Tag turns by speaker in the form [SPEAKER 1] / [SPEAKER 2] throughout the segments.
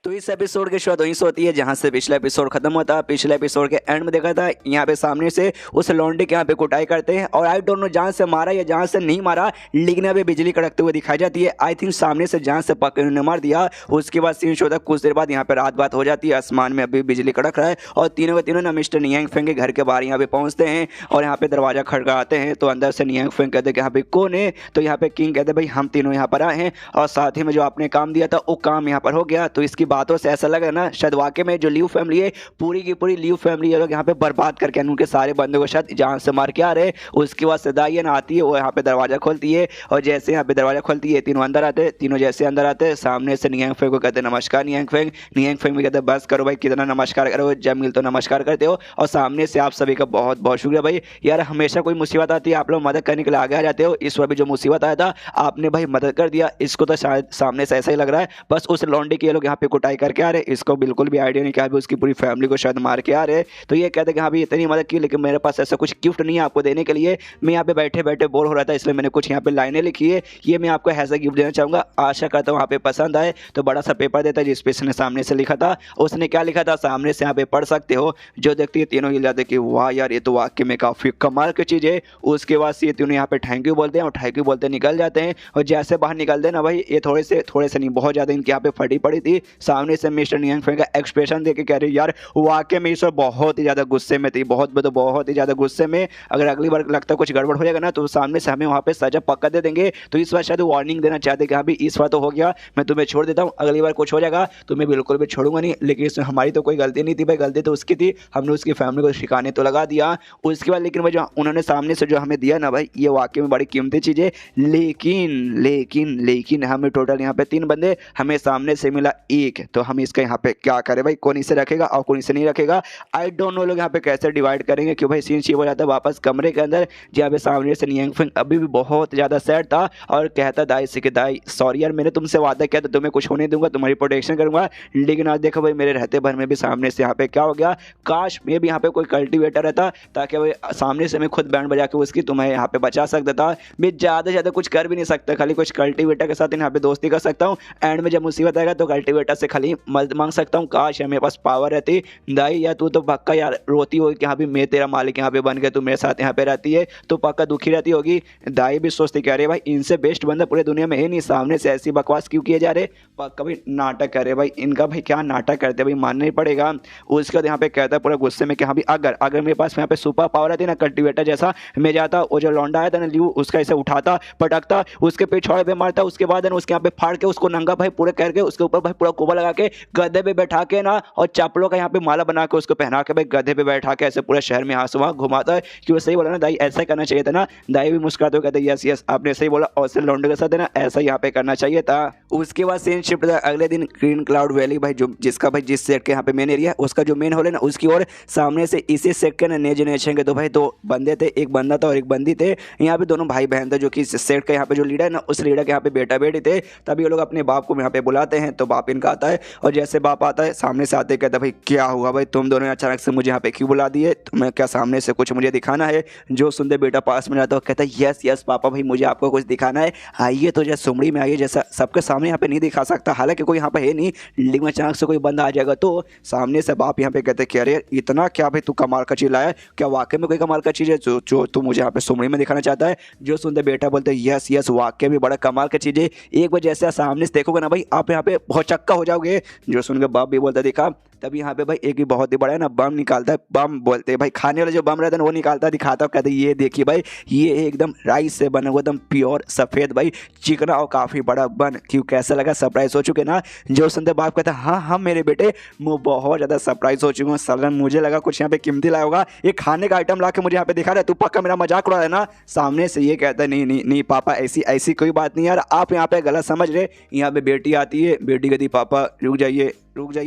[SPEAKER 1] तो इस एपिसोड की शुरुआत वहीं से होती है जहां से पिछला एपिसोड खत्म होता है। पिछले एपिसोड के एंड में देखा था यहाँ पे सामने से उस लौंडे के यहाँ पे कुटाई करते हैं और आई डोंट नो जहां से मारा या जहां से नहीं मारा, लेकिन यहाँ पे बिजली कड़कते हुए दिखाई जाती है। आई थिंक सामने से जहां से पकड़ ने मार दिया। उसके बाद सीन शो था, कुछ देर बाद यहाँ पे रात बात हो जाती है, आसमान में अभी बिजली कड़क रहा है और तीनों के तीनों ना मिस्टर नियांग फेंग के घर के बाहर यहाँ पे पहुंचते हैं और यहाँ पे दरवाजा खड़काते हैं। तो अंदर से नियांग फेंग कहते हैं कि यहाँ पे कौन है। तो यहाँ पे किंग कहते हैं भाई हम तीनों यहाँ पर आए हैं और साथ ही में जो आपने काम दिया था वो काम यहाँ पर हो गया। तो इसकी बातों से ऐसा लगा ना शायद वाकई में जो लियू फैमिली है, पूरी की पूरी लियू फैमिली ये लोग यहाँ पे बर्बाद करके उनके सारे बंदों को शायद जान से मार के आ रहे। उसके बाद सदाई ना आती है, वो यहाँ पे दरवाजा खोलती है और जैसे यहाँ पे दरवाजा खोलती है तीनों अंदर आते हैं। तीनों जैसे अंदर आते हैं सामने से नियांग फेंग को कहते हैं नमस्कार नियांग फेंग। नियांग फेंग भी कहते हैं बस करो भाई, कितना नमस्कार करो, जब मिल तो नमस्कार करते हो। और सामने से आप सभी का बहुत बहुत शुक्रिया भाई, यार हमेशा कोई मुसीबत आती है आप लोग मदद करने के लिए आगे आ जाते हो। इस बार भी जो मुसीबत आया था आपने भाई मदद कर दिया। इसको तो शायद सामने से ऐसा ही लग रहा है, बस उस लौंडे के लोग यहाँ पे कुटाई करके आ रहे। इसको बिल्कुल भी आइडिया नहीं कि अभी उसकी पूरी फैमिली को शायद मार के आ रहे। तो ये कहते हैं कि हाँ भी इतनी मदद की, लेकिन मेरे पास ऐसा कुछ गिफ्ट नहीं है आपको देने के लिए। मैं यहाँ पे बैठे बैठे बोर हो रहा था, इसलिए मैंने कुछ यहाँ पे लाइनें लिखी है, ये मैं आपको ऐसा गिफ्ट देना चाहूँगा। आशा करता हूँ यहाँ पे पसंद आए। तो बड़ा सा पेपर देता है जिसपे इसने सामने से लिखा था। उसने क्या लिखा था सामने से यहाँ पे पढ़ सकते हो। जो देखती है तीनों हिल जाते कि वाह यार ये तो वाकई में काफ़ी कमाल की चीज़ है। उसके बाद से ये तीनों यहाँ पे थैंक यू बोलते हैं और थैंक यू बोलते निकल जाते हैं। और जैसे बाहर निकलते हैं ना भाई, ये थोड़े से नहीं बहुत ज़्यादा इनके यहाँ पे फटी पड़ी थी। सामने से मिस्टर नियांग फेंग का एक्सप्रेशन देख के कह रही यार वाकई में इस बहुत ही ज़्यादा गुस्से में थी, बहुत ही ज़्यादा गुस्से में। अगर अगली बार लगता है कुछ गड़बड़ हो जाएगा ना तो सामने से हमें वहाँ पे सजा पक्का दे देंगे। तो इस बार शायद वार्निंग देना चाहते कि हाँ भी इस बार तो हो गया, मैं तुम्हें छोड़ देता हूँ, अगली बार कुछ हो जाएगा तो मैं बिल्कुल भी छोड़ूंगा नहीं। लेकिन इसमें हमारी तो कोई गलती नहीं थी भाई, गलती तो उसकी थी, हमने उसकी फैमिली को शिकाने तो लगा दिया। उसके बाद लेकिन भाई जो उन्होंने सामने से जो हमें दिया ना भाई, ये वाकई में बड़ी कीमती चीज़ है। लेकिन हमें टोटल यहाँ पे 3 बंदे, हमें सामने से मिला 1। तो हम इसका यहाँ पे क्या करें भाई, कौन इसे रखेगा और कौन इसे नहीं रखेगा। आई डोंट नो लोग यहाँ पे कैसे डिवाइड करेंगे कि भाई सीन शिव हो जाता है वापस कमरे के अंदर, जहाँ पे सामने से नियांग फेंग अभी भी बहुत ज़्यादा सैड था और कहता दाई से कि दाई सॉरी यार, मैंने तुमसे वादा किया था तुम्हें कुछ होने दूंगा, तुम्हारी प्रोटेक्शन करूंगा, लेकिन आज देखो भाई मेरे रहते भर में भी सामने से यहाँ पे क्या हो गया। काश मैं भी यहाँ पे कोई कल्टिवेटर रहता ताकि भाई सामने से मैं खुद बैंड बजा के उसकी तुम्हें यहाँ पे बचा सकता था। मैं ज़्यादा से ज़्यादा कुछ कर भी नहीं सकता, खाली कुछ कल्टिवेटर के साथ यहाँ पे दोस्ती कर सकता हूँ। एंड में जब मुसीबत आएगा तो कल्टिवेटर से खाली मदद मांग सकता हूँ। काश मेरे पास पावर रहती दाई, या तू तो पक्का यार रोती होगी कि हाँ भी मैं तेरा मालिक यहाँ पे बन गया, तू मेरे साथ यहाँ पे रहती है तो पक्का दुखी रहती होगी। दाई भी सोचती कह रहे भाई इनसे बेस्ट बंदा पूरे दुनिया में है नहीं, सामने से ऐसी बकवास क्यों किए जा रहे, पक्का भाई नाटक करे भाई, इनका भाई क्या नाटक करते भाई मानना ही पड़ेगा। उसके बाद यहाँ पे कहता है पूरा गुस्से में कि हाँ भी अगर मेरे पास यहाँ पे सुपर पावर रहती ना कल्टिवेटर जैसा, मैं जाता वो जो लौंडा आया था ना लियू, उसका ऐसे उठाता पटकता उसके पिछवाड़े पे मारता, उसके बाद उसके यहाँ पे फाड़ के उसको नंगा भाई पूरे करके उसके ऊपर भाई पूरा कोबा लगा के गधे पे बैठा के ना और चप्पलों का यहाँ पे माला बना के उसको पहना के भाई गधे पे बैठा के ऐसे पूरे शहर में हाथ वहाँ घुमाता है। कि वो सही बोला ना दाई, ऐसा ही करना चाहिए था ना। दाई भी मुस्कुराते हुए कहते यस आपने सही बोला, और लौंडे के साथ है ना ऐसा यहाँ पे करना चाहिए था। उसके बाद सीन शिफ्ट था अगले दिन ग्रीन क्लाउड वैली भाई, जो जिसका भाई जिस सेट के यहाँ पे मेन एरिया उसका जो मेन हॉल है ना उसकी ओर सामने से इसी सेट के ना नए जनरेशन के तो भाई 2 बंदे थे, एक बंदा था और एक बंदी थे। यहाँ पे दोनों भाई बहन थे, जो कि सेट का यहाँ पे जो लीडर है ना उस लीडर के यहाँ पे बेटा बेटी थे। तभी ये लोग अपने बाप को यहाँ पे बुलाते हैं। तो बाप इनका आता है और जैसे बाप आता है सामने से आते कहता है भाई क्या हुआ भाई, तुम दोनों अचानक से मुझे यहाँ पे क्यों बुला दिए, तुम्हें क्या सामने से कुछ मुझे दिखाना है। जो सुनते बेटा पास में जाता है कहता है यस पापा भाई मुझे आपको कुछ दिखाना है, आइए तो जैसे सुमड़ी में आइए, जैसा सबके सामने यहाँ पे नहीं दिखा सकता, हालांकि कोई यहाँ पे है नहीं, लेकिन अचानक से कोई बंदा आ जाएगा। तो सामने से बाप यहाँ पे कहते कि अरे इतना क्या भाई तू कमाल का चीज लाया, क्या वाकई में कोई कमाल का चीज़ है जो तू मुझे यहाँ पे सुमड़ी में दिखाना चाहता है। जो सुनते बेटा बोलते यस वाकई में बड़ा कमाल का चीज़ है, एक बार जैसे सामने से देखोगे ना भाई आप यहाँ पे बहुत चक्का हो जाओगे। जो सुन के बाप भी बोलता दिखा। तभी यहाँ पे भाई एक भी बहुत ही बड़ा है ना बम निकालता है, बम बोलते हैं भाई खाने वाला जो बम रहता है ना वो निकालता दिखाता है, कहते ये देखिए भाई ये एकदम राइस से बना हुआ एकदम प्योर सफ़ेद भाई चिकना और काफ़ी बड़ा बन। क्यों कैसा लगा, सरप्राइज हो चुके ना। जो सुनते बाप कहता है हाँ मेरे बेटे मैं बहुत ज़्यादा सरप्राइज हो चुका हूँ, सलन मुझे लगा कुछ यहाँ पे कीमती लाया होगा, ये खाने का आइटम ला के मुझे यहाँ पे दिखा रहा है, तू पक्का मेरा मजाक उड़ा रहा है ना। सामने से ये कहता है नहीं पापा ऐसी कोई बात नहीं यार, आप यहाँ पे गलत समझ रहे। यहाँ पे बेटी आती है, बेटी कहती पापा रुक जाइए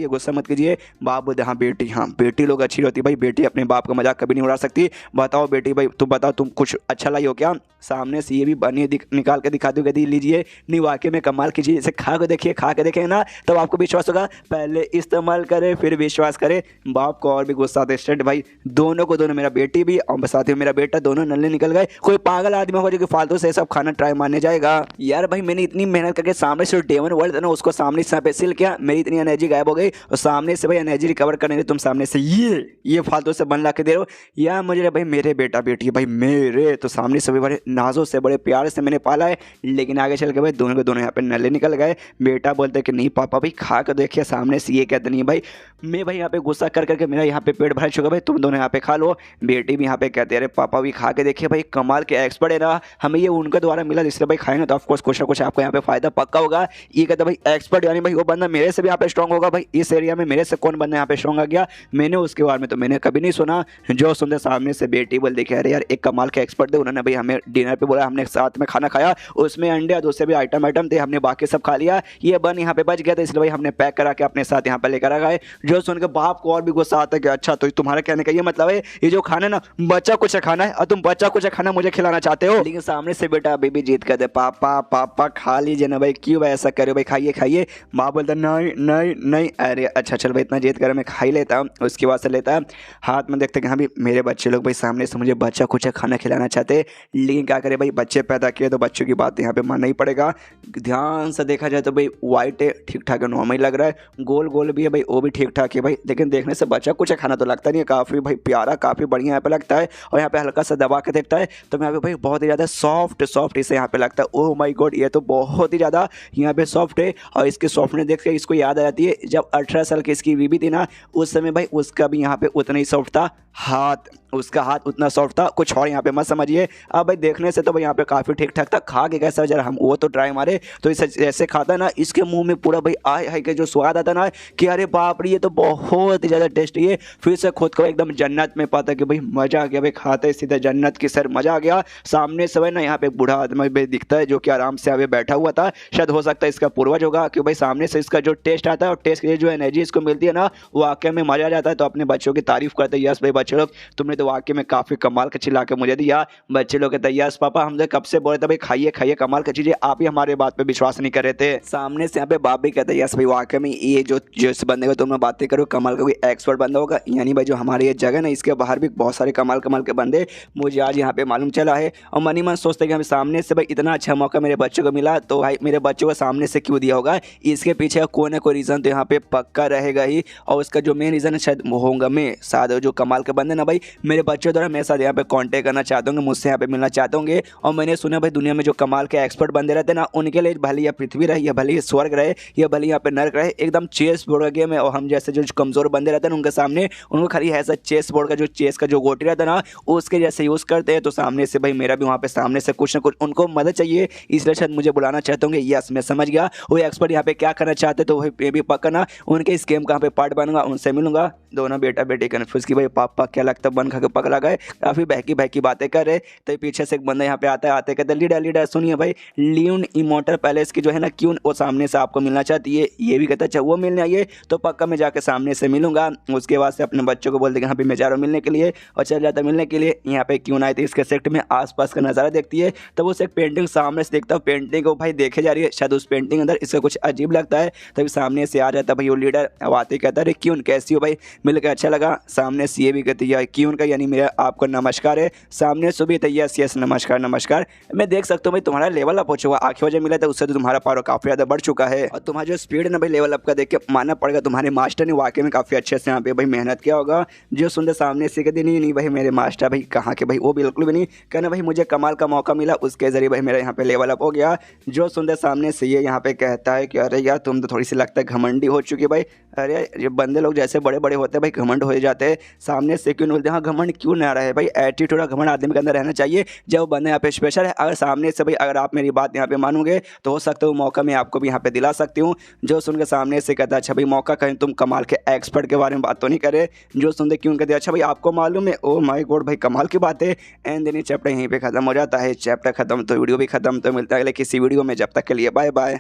[SPEAKER 1] गुस्सा मत कीजिए। बाप बोलते हाँ बेटी लोग अच्छी रहती भाई, बेटी अपने बाप का मजाक कभी नहीं उड़ा सकती। बताओ बेटी भाई तुम बताओ तुम कुछ अच्छा लाई हो क्या। सामने से ये भी बनी निकाल के दिखा दो, कहती लीजिए नहीं वाकई में कमाल कीजिए, इसे खा के देखिए ना तब आपको विश्वास होगा, पहले इस्तेमाल करे फिर विश्वास करे। बाप को और भी गुस्सा आते स्टेट भाई, दोनों मेरा बेटी भी और साथ ही मेरा बेटा दोनों नल्ले निकल गए। कोई पागल आदमी होगा जो कि फालतू से सब खाना ट्राई मारने जाएगा। यार भाई मैंने इतनी मेहनत करके सामने से डेमन वर्ल्ड था ना उसको सामने से पे सिल किया, मेरी इतनी एनर्जी गायब हो गई और सामने से भाई एनर्जी रिकवर करने तुम सामने से ये फालतू से बन ला के दे रहे हो या मुझे भाई मेरे बेटा बेटी भाई मेरे तो सामने से भी बड़े नाजों से बड़े प्यार से मैंने पाला है, लेकिन आगे चल के भाई दोनों के दोनों यहाँ पे नले निकल गए। बेटा बोलते कि नहीं पापा भाई खा कर देखिए, सामने से ये कहते नहीं भाई मैं भाई यहाँ पे गुस्सा कर करके मेरा यहाँ पे पेट भर चुका भाई, तुम दोनों यहाँ पे खा लो। बेटी भी यहाँ पे कहते अरे पापा भी खा के देखिए भाई कमाल के एक्सपर्ट है ना, हमें ये उनके द्वारा मिला इसलिए भाई खाएंगे तो ऑफकोर्स कुछ ना कुछ आपको यहाँ पे फायदा पक्का होगा। ये कहते भाई एक्सपर्ट यानी भाई वो बंदा मेरे से भी यहाँ पे स्ट्रॉन्ग होगा भाई, इस एरिया में मेरे से कौन बंदा यहाँ पे स्ट्रॉन्ग आ गया, मैंने उसके बारे में तो मैंने कभी नहीं सुना। जो सुनते सामने से बेटी बोल देखे अरे यार एक कमाल के एक्सपर्ट थे, उन्होंने भाई हमें डिनर पे बोला, हमने साथ में खाना खाया, उसमें अंडे और दूसरे भी आइटम थे, हमने बाकी सब खा लिया, ये बन यहाँ पे बच गया था इसलिए भाई हमने पैक करा के अपने साथ यहाँ पे लेकर आ गए। जो सुन के बाप को और भी गुस्सा आता है कि अच्छा तो तुम्हारा कहने का ये मतलब है ये जो खाना ना बच्चा कुछ खाना है और तुम बच्चा कुछ खाना मुझे खिलाना चाहते हो। लेकिन सामने से बेटा अभी भी जीत कर दे पापा पापा खा लीजिए ना भाई, क्यों भाई ऐसा करे भाई, खाइए खाइए। माँ बोलता नहीं नहीं नहीं, अरे अच्छा चल भाई इतना जीत कर मैं खा ही लेता हूँ। उसके बाद से लेता हाथ में, देखते कि हाँ भी मेरे बच्चे लोग भाई सामने से मुझे बच्चा कुछ खाना खिलाना चाहते, लेकिन क्या करे भाई बच्चे पैदा किए तो बच्चों की बात यहाँ पे मानना ही पड़ेगा। ध्यान से देखा जाए तो भाई वाइट है ठीक ठाक है, नॉर्मल लग रहा है, गोल गोल भी है भाई वो भी ठीक ठाक है भाई, लेकिन देखने से बच्चा कुछ खाना तो लगता नहीं है, काफ़ी भाई प्यारा काफ़ी बढ़िया यहाँ पे लगता है। और यहाँ पे हल्का सा दबा के देखता है तो यहाँ पे भाई बहुत ही ज़्यादा सॉफ्ट इसे यहाँ पे लगता है। ओह माय गॉड ये तो बहुत ही ज़्यादा यहाँ पे सॉफ्ट है। और इसके सॉफ्टनेस देख के इसको याद आ जाती है जब 18 साल की इसकी बीबी थी ना, उस समय भाई उसका भी यहाँ पे उतना ही सॉफ्ट था हाथ, उसका हाथ उतना सॉफ्ट था, कुछ और यहाँ पे मत समझिए। अब भाई देखने से तो भाई यहाँ पे काफ़ी ठीक ठाक था, खा के कैसा जरा हम वो तो ट्राई मारे तो इसे जैसे खाता ना इसके मुंह में पूरा भाई आय हाय के जो स्वाद आता ना कि अरे बाप रे ये तो बहुत ही ज़्यादा टेस्टी है। फिर से खुद को एकदम जन्नत में पाता कि भाई मज़ा आ गया भाई, खाते सीधे जन्नत की सर मज़ा आ गया। सामने से भाई ना यहाँ पे एक बूढ़ा आदमी भी दिखता है जो कि आराम से अभी बैठा हुआ था, शायद हो सकता है इसका पूर्वज होगा कि भाई सामने से इसका जो टेस्ट आता है और टेस्ट के लिए जो एनर्जी इसको मिलती है ना वाकई में मज़ा आ जाता है। तो अपने बच्चों की तारीफ करते यस भाई बच्चे लोग तुमने तो वाकई में काफ़ी कमाल का चिल्ला के मुझे दिया। बच्चे लोग कहते यस पापा हम तो कब से बोल रहे थे भाई खाइए खाइए कमाल का चीज़ें, आप ही हमारे बात पे विश्वास नहीं कर रहे थे। सामने से यहाँ पे बाप भी कहते यस भाई वाकई में ये जो जिस बंदे को तुम बातें करो कमाल का कोई एक्सपर्ट बंदा होगा, यानी भाई जो हमारी ये जगह ना इसके बाहर भी बहुत सारे कमाल कमाल के बंदे मुझे आज यहाँ पे मालूम चला है। और मनी मन सोचते कि हमें सामने से भाई इतना अच्छा मौका मेरे बच्चों को मिला तो भाई मेरे बच्चों को सामने से क्यों दिया होगा, इसके पीछे कोई ना कोई रीज़न तो यहाँ पे पक्का रहेगा ही। और उसका जो मेन रीज़न है शायद होगा मैं साथ जो कमाल के बंदे ना भाई मेरे बच्चों द्वारा मेरे साथ यहाँ पे कांटेक्ट करना चाहते होंगे, मुझसे यहाँ पे मिलना चाहते होंगे। और मैंने सुना भाई दुनिया में जो कमाल के एक्सपर्ट बंदे रहते हैं ना उनके लिए भले या पृथ्वी रहे या भले ही स्वर्ग रहे या भले यहाँ पे नर्क रहे एकदम चेस बोर्ड का गेम है। और हम जैसे जो कमज़ोर बंदे रहते हैं ना उनके सामने उनको खाली ऐसा चेस बोर्ड का जो चेस का जो गोटी रहता है ना उसके जैसे यूज़ करते हैं। तो सामने से भाई मेरा भी वहाँ पे सामने से कुछ ना कुछ उनको मदद चाहिए, इसलिए शायद मुझे बुलाना चाहते होंगे। यस मैं समझ गया वो एक्सपर्ट यहाँ पे क्या करना चाहते तो वही भी पकड़ना उनके इस गेम का यहाँ पे पार्ट बनूंगा, उनसे मिलूंगा। दोनों बेटा बेटी कन्फ्यूज की भाई पापा क्या लगता बन खा के पकड़ा गए, काफ़ी बहकी बातें कर रहे। तो पीछे से एक बंदा यहाँ पे आता है, आते कहते लीडर सुनिए भाई लियोन इमोर्टल पैलेस की जो है ना क्यों वो सामने से आपको मिलना चाहती है। ये भी कहता अच्छा वो मिलने आइए तो पक्का मैं जाकर सामने से मिलूंगा। उसके बाद से अपने बच्चों को बोलते कि यहाँ पे मैं जा रहा हूँ मिलने के लिए और चल जाता मिलने के लिए। यहाँ पे क्यों आए थे इसके सेक्ट में आसपास का नज़ारा देखती है तब उसे एक पेंटिंग सामने से देखता हूँ, पेंटिंग को भाई देखे जा रही है, शायद उस पेंटिंग अंदर इसका कुछ अजीब लगता है। तभी सामने से आ जाता भाई वो लीडर, अब आते कहता है क्यों कैसी हो भाई, मिलकर अच्छा लगा। सामने से ये भी कहती है क्यों का यानी मेरा आपको नमस्कार है। सामने से भी यस यस नमस्कार नमस्कार, मैं देख सकता हूँ भाई तुम्हारा लेवल अप हो चुका, आखिर वजह मिला था उससे तो तुम्हारा पावर काफ़ी ज़्यादा बढ़ चुका है। और तुम्हारा जो स्पीड है ना भाई लेवल अप का देख के मानना पड़ेगा तुम्हारे मास्टर ने वाकई में काफ़ी अच्छे से यहाँ पे भाई मेहनत किया होगा। जो सुंदर सामने से कहते नहीं भाई मेरे मास्टर भाई कहाँ के भाई, वो बिल्कुल भी नहीं कहना भाई मुझे कमाल का मौका मिला उसके ज़रिए भाई मेरा यहाँ पे लेवल अप हो गया। जो सुंदर सामने से ये यहाँ पे कहता है कि अरे यार तुम तो थोड़ी सी लगता है घमंडी हो चुकी भाई, अरे ये बंदे लोग जैसे बड़े बड़े होते हैं भाई घमंड हो जाते हैं। सामने से क्यों बोलते हैं हाँ घमंड क्यों ना रहा है भाई, एटीट्यूड और घमंड आदमी के अंदर रहना चाहिए जब वो बंदे यहाँ पे स्पेशल है। अगर सामने से भाई अगर आप मेरी बात यहाँ पे मानोगे तो हो सकता है वो मौका मैं आपको भी यहाँ पे दिला सकती हूँ। जो सुन के सामने से कहता है अच्छा भाई मौका कहीं तुम कमाल के एक्सपर्ट के बारे में बात तो नहीं करे। जो सुनते क्यों कहते अच्छा भाई आपको मालूम है, ओ माय गॉड भाई कमाल की बात है। एंड देन चैप्टर यहीं पे खत्म हो जाता है। चैप्टर खत्म तो वीडियो भी खत्म, तो मिलता है अगले किसी वीडियो में, जब तक के लिए बाय बाय।